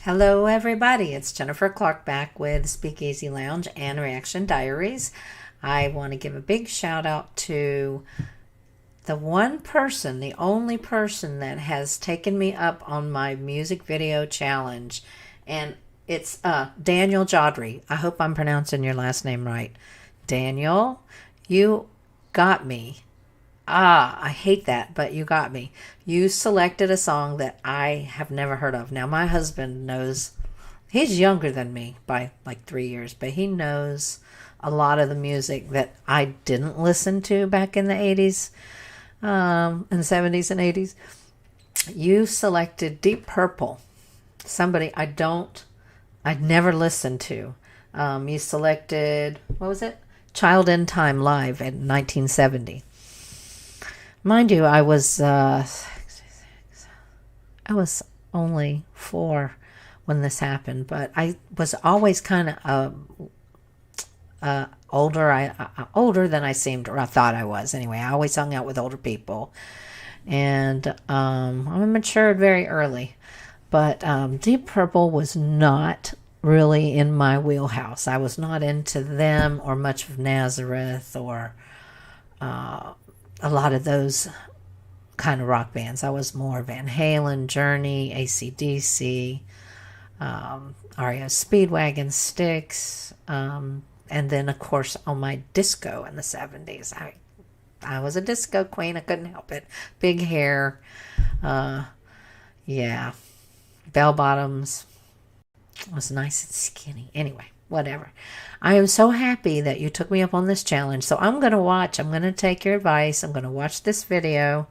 Hello, everybody. It's Jennifer Clark back with Speakeasy Lounge and Reaction Diaries. I want to give a big shout out to the one person, the only person that has taken me up on my music video challenge, and it's Daniel Jodry. I hope I'm pronouncing your last name right. Daniel, you got me. I hate that, but you got me. You selected a song that I have never heard of. Now, my husband knows, he's younger than me by like 3 years, but he knows a lot of the music that I didn't listen to back in the 80s, in the 70s and 80s. You selected Deep Purple, somebody I'd never listened to. You selected, what was it? Child in Time Live in 1970. Mind you, I was only 4 when this happened, but I was always kind of older than I seemed, or I thought I was. Anyway, I always hung out with older people, and I matured very early. But Deep Purple was not really in my wheelhouse. I was not into them or much of Nazareth or a lot of those kind of rock bands. I was more Van Halen, Journey, AC/DC, REO Speedwagon, Styx, and then of course on my disco in the 70s. I was a disco queen. I couldn't help it. Big hair, yeah, bell bottoms. I was nice and skinny. Anyway, whatever. I am so happy that you took me up on this challenge. So I'm going to take your advice. I'm going to watch this video.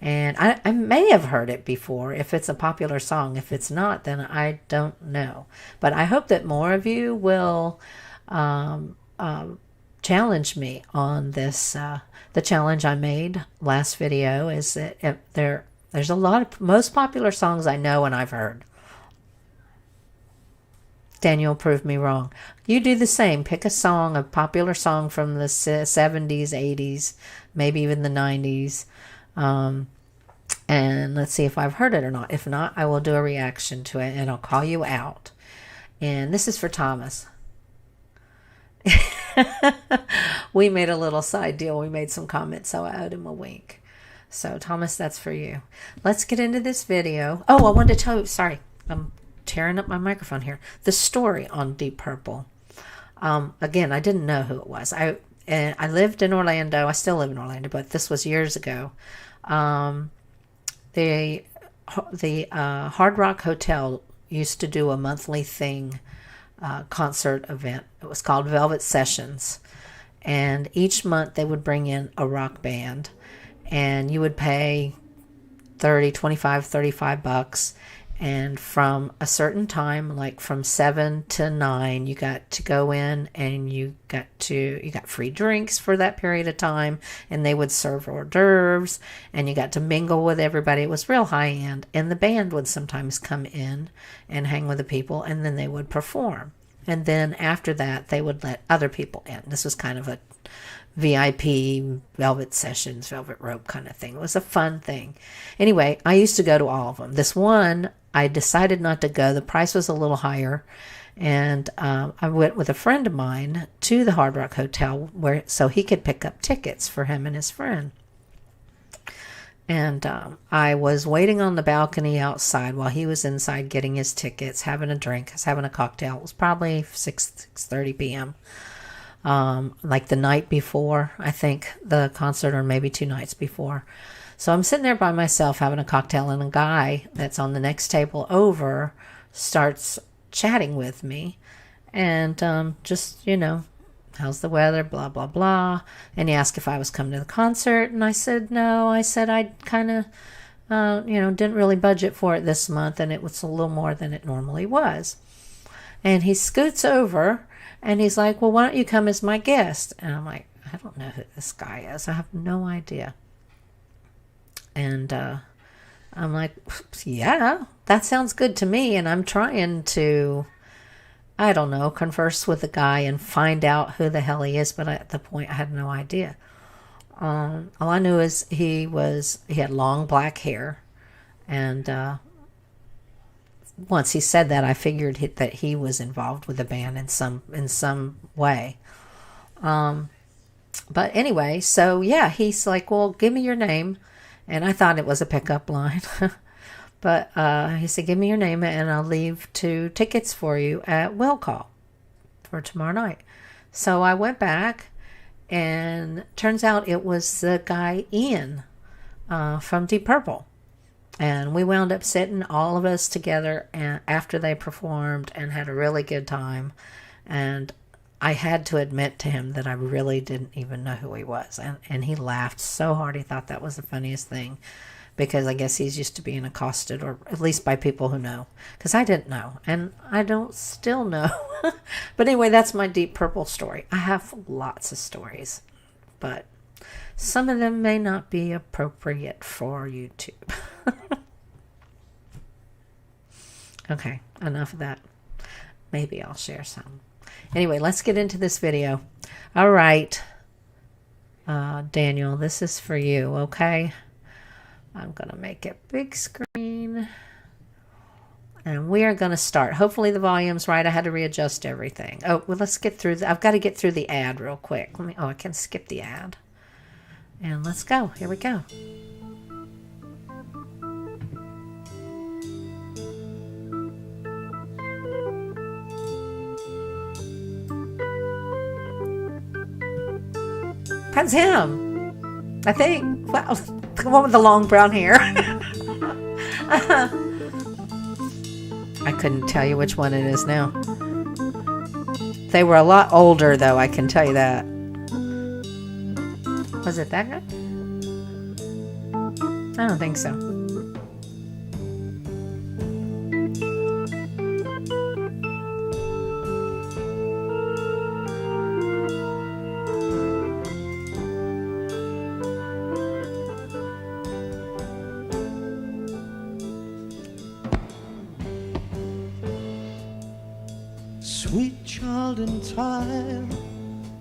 And I may have heard it before if it's a popular song. If it's not, then I don't know. But I hope that more of you will challenge me on this. The challenge I made last video is that there's a lot of most popular songs I know and I've heard. Daniel proved me wrong. You do the same. Pick a song, a popular song from the 70s, 80s, maybe even the 90s. And let's see if I've heard it or not. If not, I will do a reaction to it and I'll call you out. And this is for Thomas. We made a little side deal. We made some comments, so I owed him a wink. So Thomas, that's for you. Let's get into this video. Oh, I wanted to tell you, sorry, I'm tearing up my microphone here. The story on Deep Purple. Again, I didn't know who it was. I lived in Orlando. I still live in Orlando, but this was years ago. The Hard Rock Hotel used to do a monthly concert event. It was called Velvet Sessions, and each month they would bring in a rock band, and you would pay $30, $25, $35. And from a certain time, like from 7 to 9, you got to go in and you got free drinks for that period of time, and they would serve hors d'oeuvres, and you got to mingle with everybody. It was real high end, and the band would sometimes come in and hang with the people, and then they would perform. And then after that, they would let other people in. This was kind of a VIP Velvet Sessions, Velvet Rope kind of thing. It was a fun thing. Anyway, I used to go to all of them. This one, I decided not to go. The price was a little higher, and I went with a friend of mine to the Hard Rock Hotel so he could pick up tickets for him and his friend. And I was waiting on the balcony outside while he was inside getting his tickets, having a drink, having a cocktail. It was probably 6:30 p.m. Like the night before, I think, the concert, or maybe 2 nights before. So I'm sitting there by myself having a cocktail, and a guy that's on the next table over starts chatting with me, and just, how's the weather, blah, blah, blah. And he asked if I was coming to the concert, and I said no. I said I kind of, didn't really budget for it this month, and it was a little more than it normally was. And he scoots over, and he's like, well, why don't you come as my guest? And I'm like, I don't know who this guy is. I have no idea. And I'm like, yeah, that sounds good to me. And I'm trying to, I don't know, converse with the guy and find out who the hell he is. But at the point, I had no idea. All I knew is he had long black hair and once he said that, I figured that he was involved with the band in some way. But anyway, so yeah, he's like, well, give me your name. And I thought it was a pickup line. But he said, give me your name and I'll leave 2 tickets for you at Will Call for tomorrow night. So I went back, and turns out it was the guy Ian from Deep Purple. And we wound up sitting, all of us together, after they performed, and had a really good time. And I had to admit to him that I really didn't even know who he was. And he laughed so hard. He thought that was the funniest thing, because I guess he's used to being accosted, or at least by people who know. Because I didn't know, and I don't still know. But anyway, that's my Deep Purple story. I have lots of stories, but some of them may not be appropriate for YouTube. Okay, enough of that. Maybe I'll share some. Anyway, let's get into this video. All right, Daniel, this is for you, okay? I'm going to make it big screen. And we are going to start. Hopefully the volume's right. I had to readjust everything. Oh, well, let's get through. I've got to get through the ad real quick. I can skip the ad. And let's go. Here we go. That's him, I think. Wow, the one with the long brown hair. I couldn't tell you which one it is now. They were a lot older, though, I can tell you that. Was it that guy? I don't think so. Sweet child in time,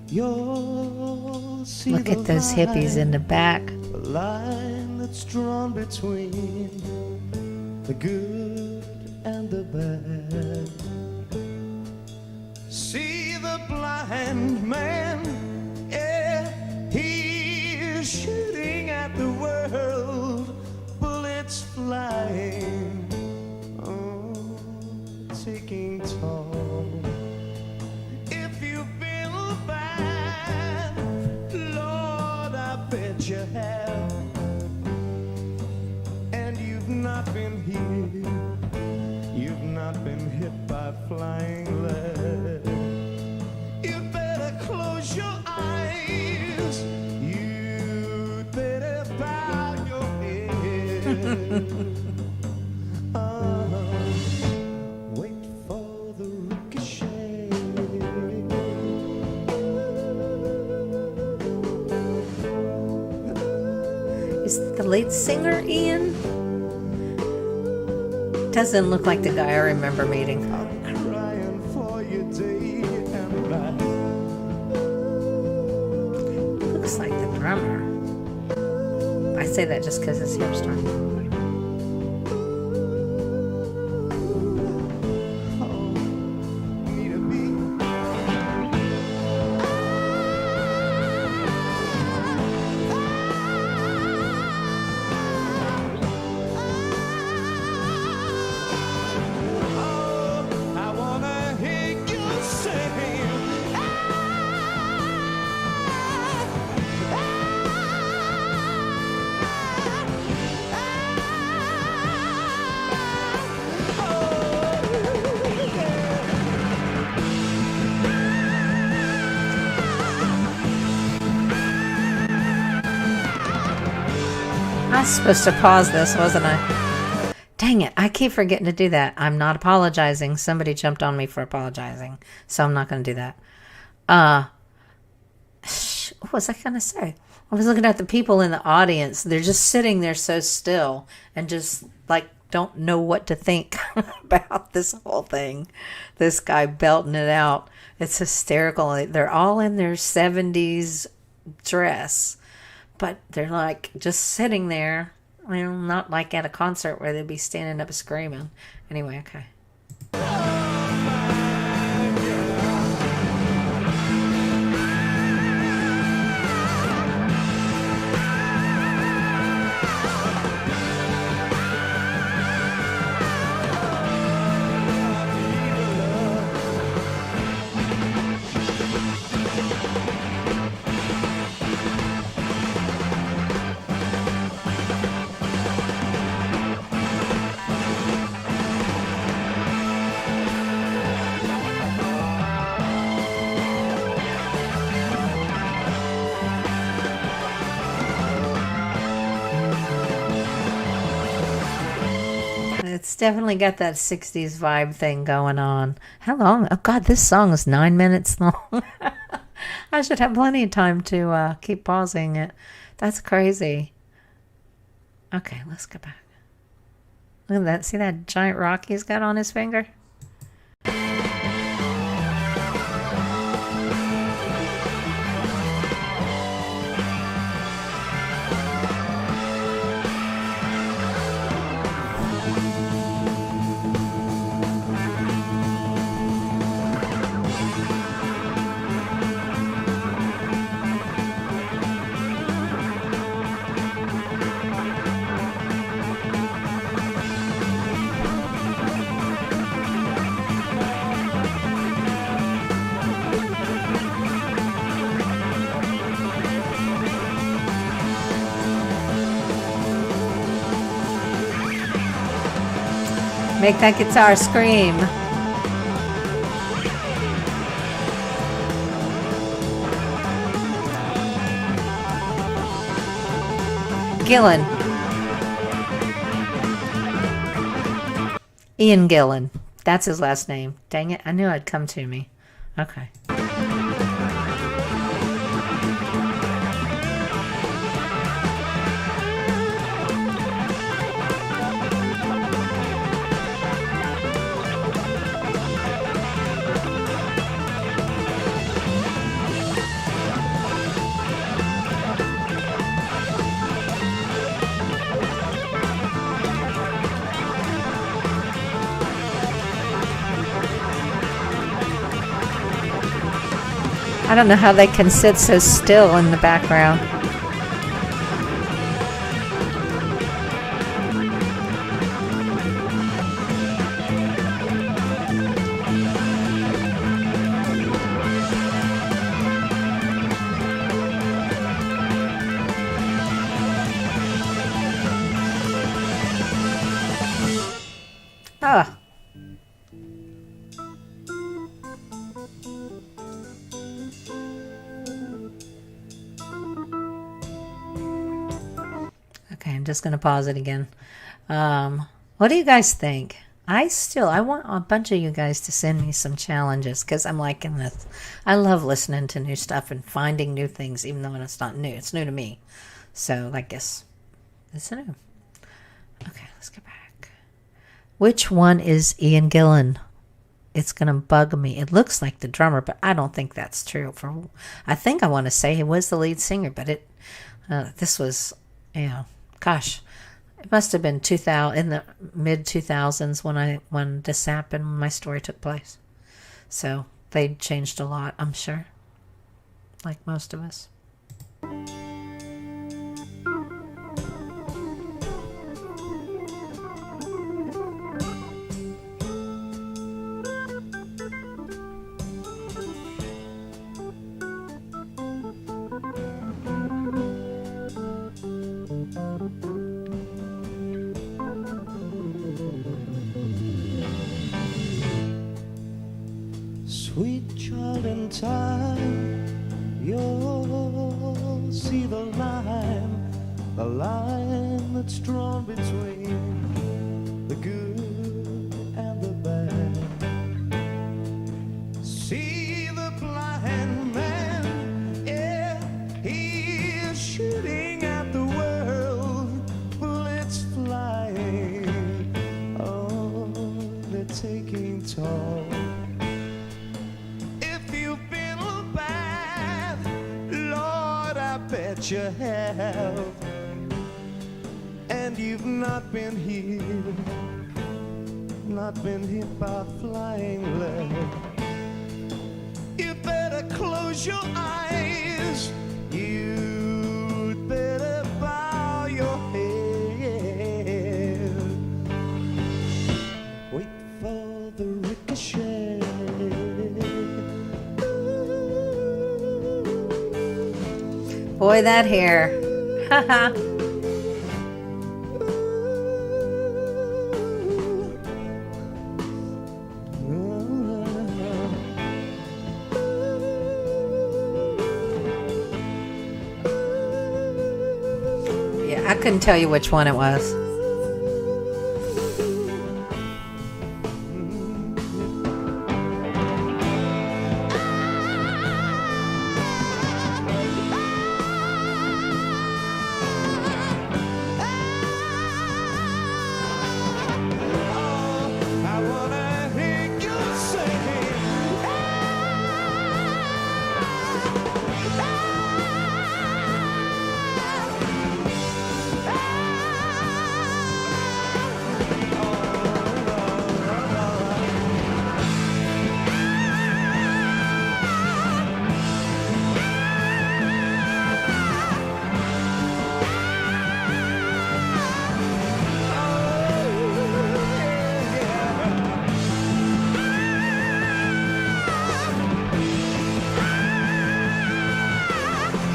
you'll see. Look at those hippies in the back. The line that's drawn between the good and the bad. See the blind man, yeah, he's shooting at the world, bullets flying, taking toll. If you've been bad, Lord, I bet you have. And you've not been here, you've not been hit by flying lead. You better close your eyes, you better bow your head. Is the lead singer Ian? Doesn't look like the guy I remember meeting. Looks like the drummer. I say that just because his hair's starting. I was supposed to pause this, wasn't I? Dang it, I keep forgetting to do that. I'm not apologizing. Somebody jumped on me for apologizing, so I'm not going to do that. What was I going to say? I was looking at the people in the audience. They're just sitting there so still and just like don't know what to think about this whole thing. This guy belting it out. It's hysterical. They're all in their 70s dress. But they're like just sitting there not like at a concert where they'd be standing up screaming. Anyway, okay. It's definitely got that 60s vibe thing going on. How long? Oh, God, this song is 9 minutes long. I should have plenty of time to keep pausing it. That's crazy. Okay, let's go back. Look at that. See that giant rock he's got on his finger? Make that guitar scream. Gillan. Ian Gillan. That's his last name. Dang it, I knew it'd come to me. Okay. I don't know how they can sit so still in the background. Ah. Okay, I'm just going to pause it again. What do you guys think? I want a bunch of you guys to send me some challenges because I'm liking this. I love listening to new stuff and finding new things, even though it's not new. It's new to me. So I guess it's new. Okay, let's go back. Which one is Ian Gillan? It's going to bug me. It looks like the drummer, but I don't think that's true. I think I want to say he was the lead singer, but this was, gosh, it must have been 2000 in the mid 2000s when this happened, when my story took place. So they changed a lot, I'm sure, like most of us. Sweet child, in time you'll see the line that's drawn between the good and the bad. See the blind man, yeah, he is shooting at the world, bullets flying, oh, they're taking toll. Bet you have, and you've not been hit by flying lead. You better close your eyes. You'd better bow your head. Wait for the ricochet. Boy, that hair. Haha. I couldn't tell you which one it was.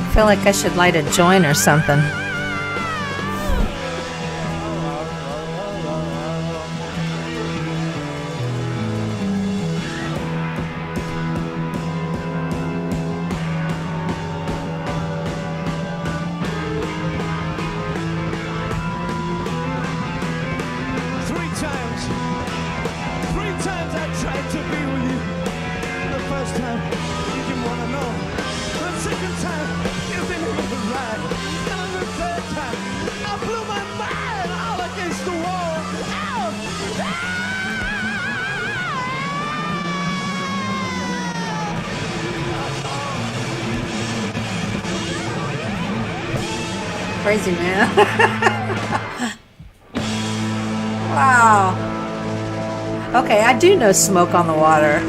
I feel like I should light a joint or something. Three times I tried to be with you. The first time you didn't want to know. The second time you didn't even right. And the third time I blew my mind all against the wall. Crazy man. Wow. Okay, I do know Smoke on the Water.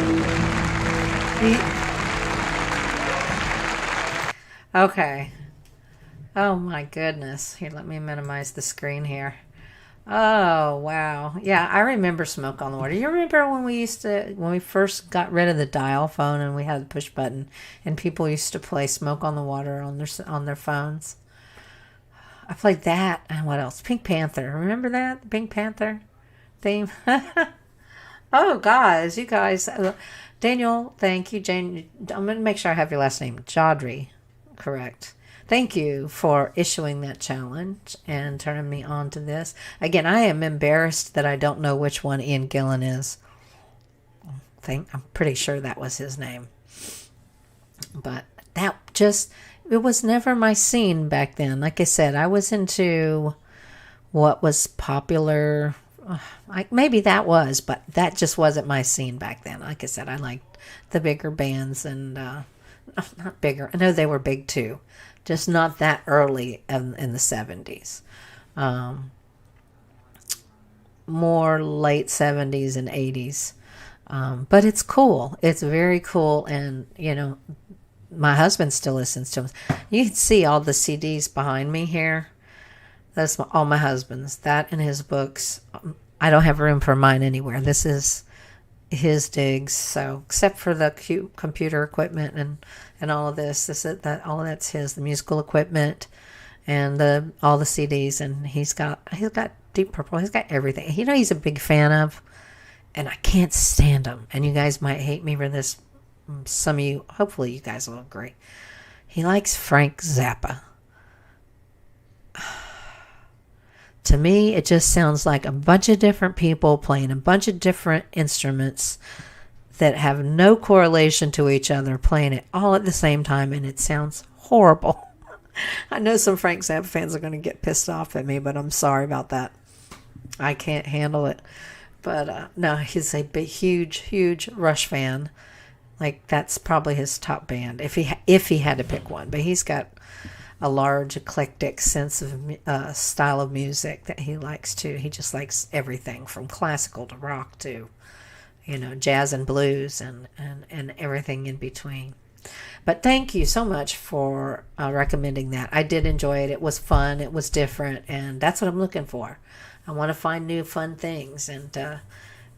Okay. Oh my goodness. Here, let me minimize the screen here. Oh, wow. Yeah, I remember Smoke on the Water. You remember when we first got rid of the dial phone and we had the push button and people used to play Smoke on the Water on their phones? I played that. And what else? Pink Panther. Remember that? The Pink Panther theme? Oh, guys, you guys. Daniel, thank you. Jane, I'm going to make sure I have your last name. Jodry. Correct. Thank you for issuing that challenge and turning me on to this. Again, I am embarrassed that I don't know which one Ian Gillan is. I'm pretty sure that was his name. But it was never my scene back then. Like I said, I was into what was popular. Maybe that was, but that just wasn't my scene back then. Like I said, I liked the bigger bands and not bigger. I know they were big too, just not that early in the 70s. More late 70s and 80s. But it's cool. It's very cool. And, my husband still listens to them. You can see all the CDs behind me here. That's all my husband's. That and his books. I don't have room for mine anywhere. This is his digs. So except for the cute computer equipment and all of this, all of that's his. The musical equipment and all the CDs. And he's got Deep Purple. He's got everything. He's a big fan of, and I can't stand him. And you guys might hate me for this. Some of you, hopefully you guys will agree. He likes Frank Zappa. To me, it just sounds like a bunch of different people playing a bunch of different instruments that have no correlation to each other, playing it all at the same time, and it sounds horrible. I know some Frank Zappa fans are going to get pissed off at me, but I'm sorry about that. I can't handle it. But no, he's a big, huge Rush fan. Like, that's probably his top band if he had to pick one. But he's got a large eclectic sense of style of music that he likes to. He just likes everything from classical to rock to, jazz and blues and everything in between. But thank you so much for recommending that. I did enjoy it. It was fun. It was different. And that's what I'm looking for. I want to find new fun things. And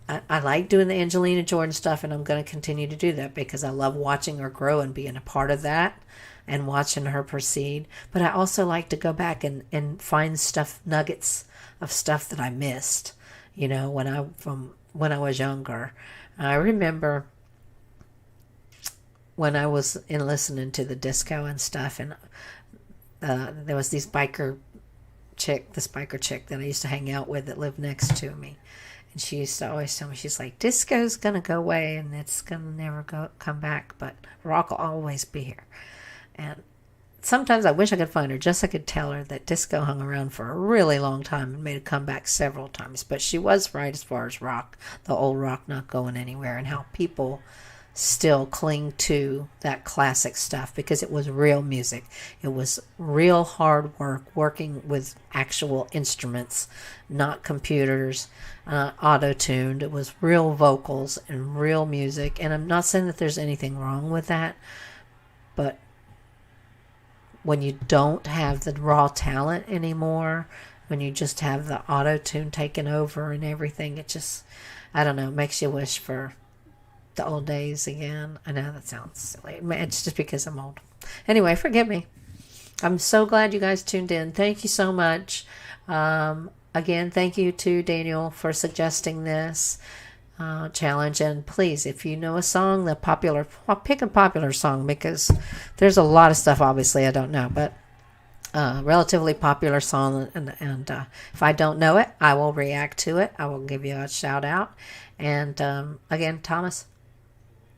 I like doing the Angelina Jordan stuff. And I'm going to continue to do that because I love watching her grow and being a part of that and watching her proceed. But I also like to go back and find nuggets of stuff that I missed, when I was younger. I remember when I was listening to the disco and stuff, and there was this biker chick that I used to hang out with that lived next to me, and she used to always tell me, she's like, disco's gonna go away and it's gonna never come back, but rock will always be here. And sometimes I wish I could find her just so I could tell her that disco hung around for a really long time and made a comeback several times. But she was right as far as rock, the old rock not going anywhere, and how people still cling to that classic stuff because it was real music. It was real hard work, working with actual instruments, not computers, auto-tuned. It was real vocals and real music. And I'm not saying that there's anything wrong with that, but when you don't have the raw talent anymore, when you just have the auto-tune taken over and everything, it just, I don't know, makes you wish for the old days again. I know that sounds silly. It's just because I'm old. Anyway, forgive me. I'm so glad you guys tuned in. Thank you so much. Again, thank you to Daniel for suggesting this challenge. And please, if you know a song, I'll pick a popular song because there's a lot of stuff obviously I don't know, but relatively popular song, and if I don't know it, I will react to it. I will give you a shout out. And again, Thomas,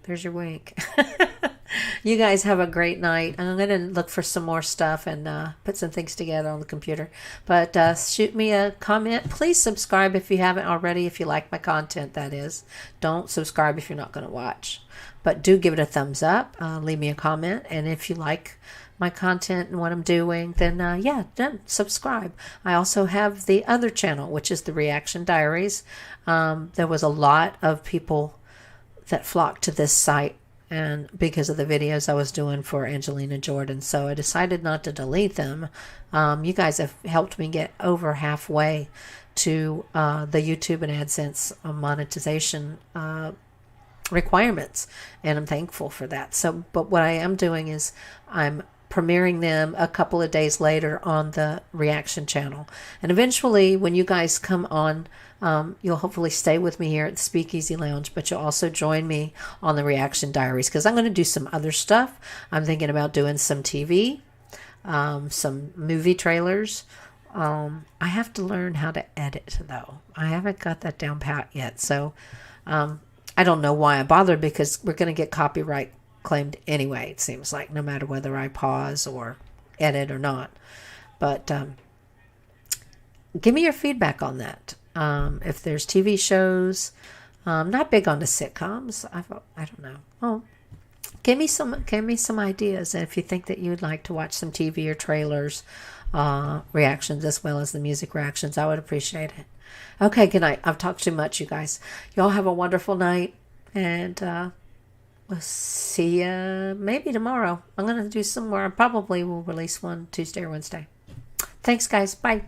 there's your wink. You guys have a great night. I'm going to look for some more stuff and put some things together on the computer. But shoot me a comment. Please subscribe if you haven't already, if you like my content, that is. Don't subscribe if you're not going to watch. But do give it a thumbs up. Leave me a comment. And if you like my content and what I'm doing, then then subscribe. I also have the other channel, which is the Reaction Diaries. There was a lot of people that flocked to this site, and because of the videos I was doing for Angelina Jordan, so I decided not to delete them. You guys have helped me get over halfway to the YouTube and AdSense monetization requirements, and I'm thankful for that. So, but what I am doing is I'm premiering them a couple of days later on the Reaction channel, and eventually when you guys come on, you'll hopefully stay with me here at the Speakeasy Lounge, but you'll also join me on the Reaction Diaries because I'm going to do some other stuff. I'm thinking about doing some TV, some movie trailers. I have to learn how to edit though. I haven't got that down pat yet, so I don't know why I bothered, because we're going to get copyright claimed anyway, it seems like, no matter whether I pause or edit or not. But give me your feedback on that. If there's TV shows, I'm not big on the sitcoms. I don't know. Oh, give me some ideas. And if you think that you would like to watch some TV or trailers, reactions as well as the music reactions, I would appreciate it. Okay, good night. I've talked too much, you guys. Y'all have a wonderful night, and we'll see you maybe tomorrow. I'm going to do some more. I probably will release one Tuesday or Wednesday. Thanks, guys. Bye.